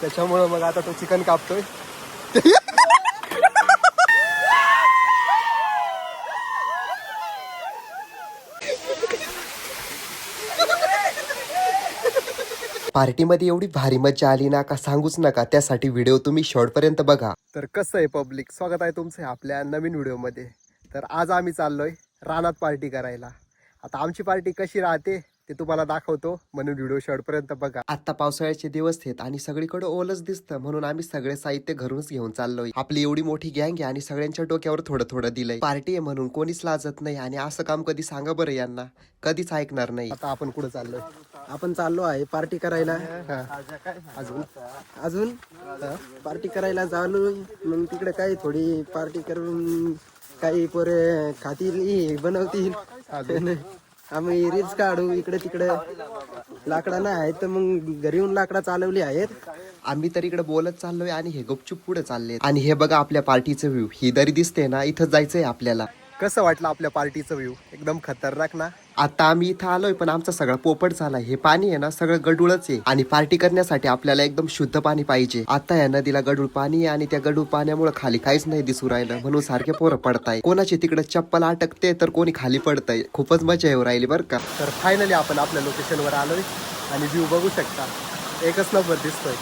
त्याच्यामुळं मग आता तो चिकन कापतोय. पार्टीमध्ये एवढी भारी मज्जा आली ना का सांगूच नका. त्यासाठी व्हिडिओ तुम्ही शेवटपर्यंत बघा. तर कसं आहे पब्लिक, स्वागत आहे तुमचं आपल्या नवीन व्हिडिओमध्ये. तर आज आम्ही चाललोय रानात पार्टी करायला. आता आमची पार्टी कशी राहते ते तुम्हाला दाखवतो, म्हणून व्हिडिओ शेवटपर्यंत बघा. आता पावसाळ्याचे दिवस आहेत आणि सगळीकडे ओलच दिसतं, म्हणून आम्ही सगळे साहित्य घरूनच घेऊन चाललोय. आपली एवढी मोठी गँग आहे आणि सगळ्यांच्या डोक्यावर थोडं थोडं दिलंय. पार्टी आहे म्हणून कोणीच लाजत नाही आणि असं काम कधी सांगा बरं यांना, कधीच ऐकणार नाही. आता आपण कुठे चाललोय? आपण चाललो आहे पार्टी करायला. अजून अजून पार्टी करायला चालू. मग तिकडे काही थोडी पार्टी करून काही पोरे खातील बनवतील. आम्ही रील्स काढू इकडे तिकडे. लाकडा नाही आहेत तर मग घरी येऊन लाकडा चालवली आहेत. आम्ही तर इकडे बोलत चाललोय आणि हे गुपचूप पुढे चालले. आणि हे बघा आपल्या पार्टीचं व्ह्यू. ही दरी दिसते ना, इथं जायचंय आपल्याला. कसं वाटलं आपल्या पार्टीचं व्ह्यू? एकदम खतरनाक ना. आता आम्ही इथं आलोय पण आमचा सगळा पोपट झालाय. हे पाणी आहे ना सगळं गडूळच आहे आणि पार्टी करण्यासाठी आपल्याला एकदम शुद्ध पाणी पाहिजे. आता या नदीला गडूळ पाणी आहे आणि त्या गडूळ पाण्यामुळे खाली काहीच नाही दिसू राहिलं, म्हणून सारखे पोरं पडताय. कोणाची तिकडे चप्पल अटकते तर कोणी खाली पडतंय. खूपच मजा येऊ राहिली बरं का. तर फायनली आपण आपल्या लोकेशनवर आलोय आणि व्ह्यू बघू शकता, एकच नंबर दिसतोय.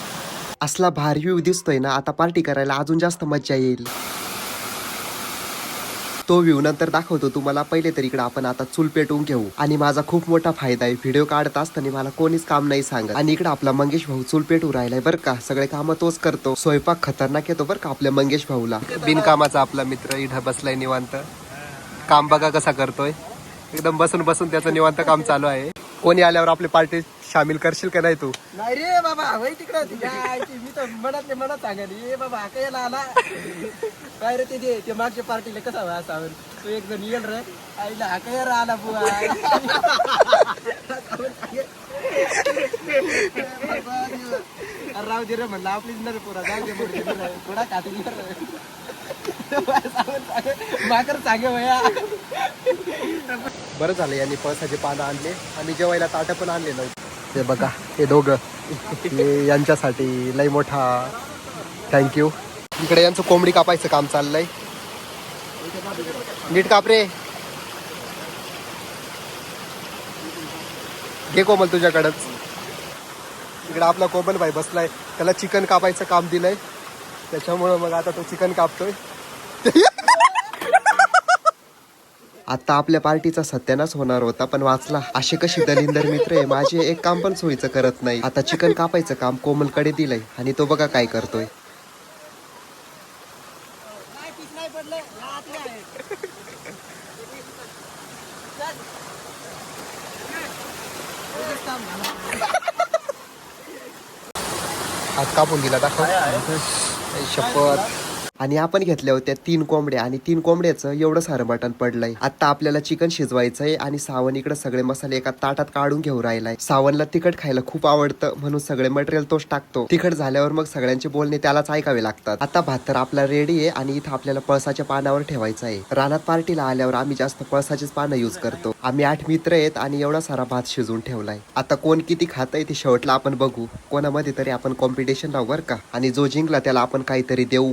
असला भारी व्ह्यू दिसतोय ना, आता पार्टी करायला अजून जास्त मजा येईल. तो व्ह्यू नंतर दाखवतो तुम्हाला. पहिले तर इकडे आपण आता चूल पेटवून घेऊ. आणि माझा खूप मोठा फायदा आहे, व्हिडिओ काढत असताना मला कोणीच काम नाही सांगत. आणि इकडे आपला मंगेश भाऊ चूल पेटवू राहिलाय बरं का. सगळे काम तोच करतो. स्वयंपाक खतरनाक येतो बरं का आपल्या मंगेश भाऊला. बिनकामाचा आपला मित्र इथं बसलाय निवांत. काम बघा कसा करतोय, एकदम बसून बसून त्याचं निवांत काम चालू आहे. कोणी आल्यावर आपली पार्टी सामील करशील का नाही तू? नाही रे बाबा, वय तिकडे मी तर मनात सांगेल. ये बाबा हा काय आला काय रे ते मागच्या पार्टीला कसा असा तू एक जण येईल रे आईला हा काय आला बुवा. राव दे रे म्हणलं आपलीच नरे पुरा जाऊ दे थोडा खातील माकर सांगे भया. बरं झालं यांनी पळसाचे पानं आणले आणि जेवायला ताटं पण आणले नव्हते. ते बघा हे दोघं, यांच्यासाठी लय मोठा थँक्यू. इकडे यांचं कोंबडी कापायचं काम चाललंय. नीट काप रे. घे कोमल तुझ्याकडंच. इकडे आपला कोमल भाई बसलाय, त्याला चिकन कापायचं काम दिलंय, त्याच्यामुळं मग आता तो चिकन कापतोय. आता आपल्या पार्टीचा सत्यानाश होणार होता पण वाचला. असे कशी दलिंदर मित्र आहे माझे, एक काम पण सोयीचं करत नाही. आता चिकन कापायचं काम कोमलकडे दिलंय आणि तो बघा काय करतोय. आज कापून दिला दाखव. शपथ. आणि आपण घेतल्या होत्या 3 कोंबड्या आणि 3 कोंबड्याचं एवढं सारं मटण पडलंय. आता आपल्याला चिकन शिजवायचंय आणि सावन इकडे सगळे मसाले एका ताटात काढून घेऊन राहिलाय. सावनला तिखट खायला खूप आवडतं म्हणून सगळे मटेरियल तोच टाकतो. तिखट झाल्यावर मग सगळ्यांचे बोलणे त्यालाच ऐकावे लागतात. आता भात तर आपला रेडी आहे आणि इथं आपल्याला पळसाच्या पानावर ठेवायचं आहे. रानात पार्टीला आल्यावर आम्ही जास्त पळसाचीच पानं यूज करतो. आम्ही 8 मित्र आहेत आणि एवढा सारा भात शिजवून ठेवलाय. आता कोण किती खातंय ते शेवटला आपण बघू. कोणामध्ये तरी आपण कॉम्पिटिशन लावू बरं का, आणि जो जिंकला त्याला आपण काहीतरी देऊ.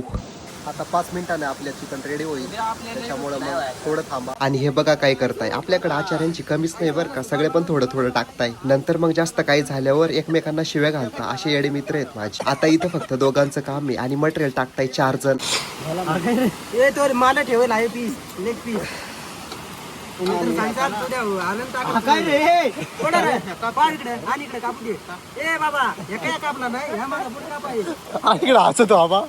आता 5 मिनिटाने आपल्या चिकन रेडी होईल, त्याच्यामुळे मग थोडं थांबा. आणि हे बघा काय करताय, आपल्याकडे आचार्यांची कमीच नाही बरं का. सगळे पण थोडं थोडं टाकताय. नंतर मग जास्त काही झाल्यावर एकमेकांना शिव्या घालता. असे येडे मित्र आहेत माझे. आता इथं फक्त दोघांचं काम आहे आणि मटेरियल टाकताय 4 जण. मला ठेवेल आहे पीस लेग पीस. हसतो बाबा.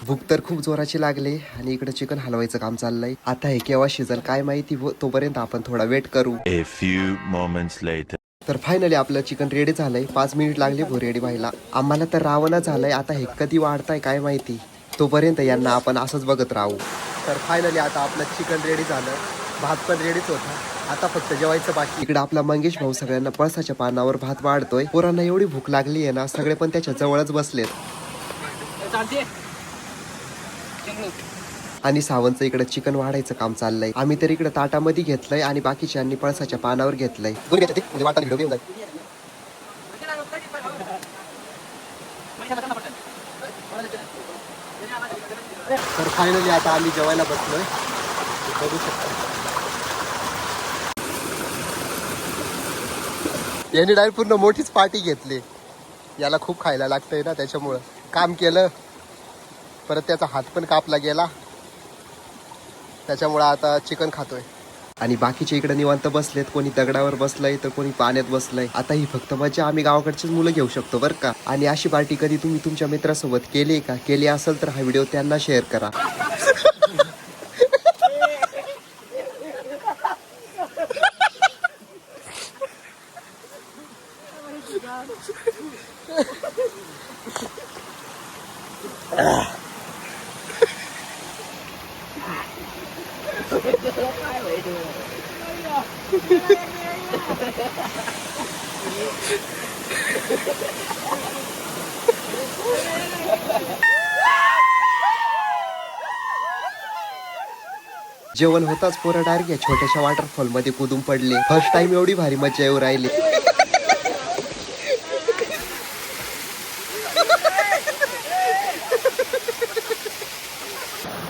भूक तर खूप जोराची लागली आणि इकडे चिकन हलवायचं काम चाललंय. आता हे केव्हा शिजल काय माहिती, तोपर्यंत आपण थोडा वेट करू. A few moments later. तर फायनली आपलं चिकन रेडी झालंय. 5 मिनिट लागले रेडी व्हायला. आम्हाला तर रावणा झालंय. आता हे कधी वाढताय काय माहिती, तोपर्यंत यांना आपण असंच बघत राहू. तर फायनली आता आपलं चिकन रेडी झालं. भात पण रेडीच होता, आता फक्त जेवायचं बाकी. इकडे आपला मंगेश भाऊ सगळ्यांना पळसाच्या पानावर भात वाढतोय. पोरांना एवढी भूक लागली आहे ना, सगळे पण त्याच्या जवळच बसलेत. आणि सावंतचं इकडे चिकन वाढायचं काम चाललंय. आम्ही तर इकडे ताटामध्ये घेतलंय आणि बाकीच्यांनी पळसाच्या पानावर घेतलंय. तर फायनली आता आम्ही जेवायला बसलोय, बघू शकता. यांनी डायरेक्ट पूर्ण मोठीच पार्टी घेतली. याला खूप खायला लागतंय ना, त्याच्यामुळं काम केलं, परत त्याचा हात पण कापला गेला, त्याच्यामुळं आता चिकन खातोय. आणि बाकीचे इकडे निवांत बसलेत, कोणी दगडावर बसलंय तर कोणी पाण्यात बसलंय. आता ही फक्त मजा आम्ही गावाकडचीच मुलं घेऊ शकतो बरं का. आणि अशी पार्टी कधी तुम्ही तुमच्या मित्रासोबत केली का? केली असेल तर हा व्हिडिओ त्यांना शेअर करा. जेवण होताच पोरं डायरेक्ट या छोट्याशा वॉटरफॉल मध्ये कुदून पडले. फर्स्ट टाइम एवढी भारी मजा येऊ राहिली.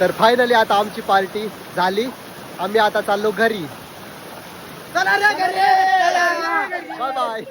तर फायनली आता आमची पार्टी झाली, आम्ही आता चाललो घरी. Bye bye.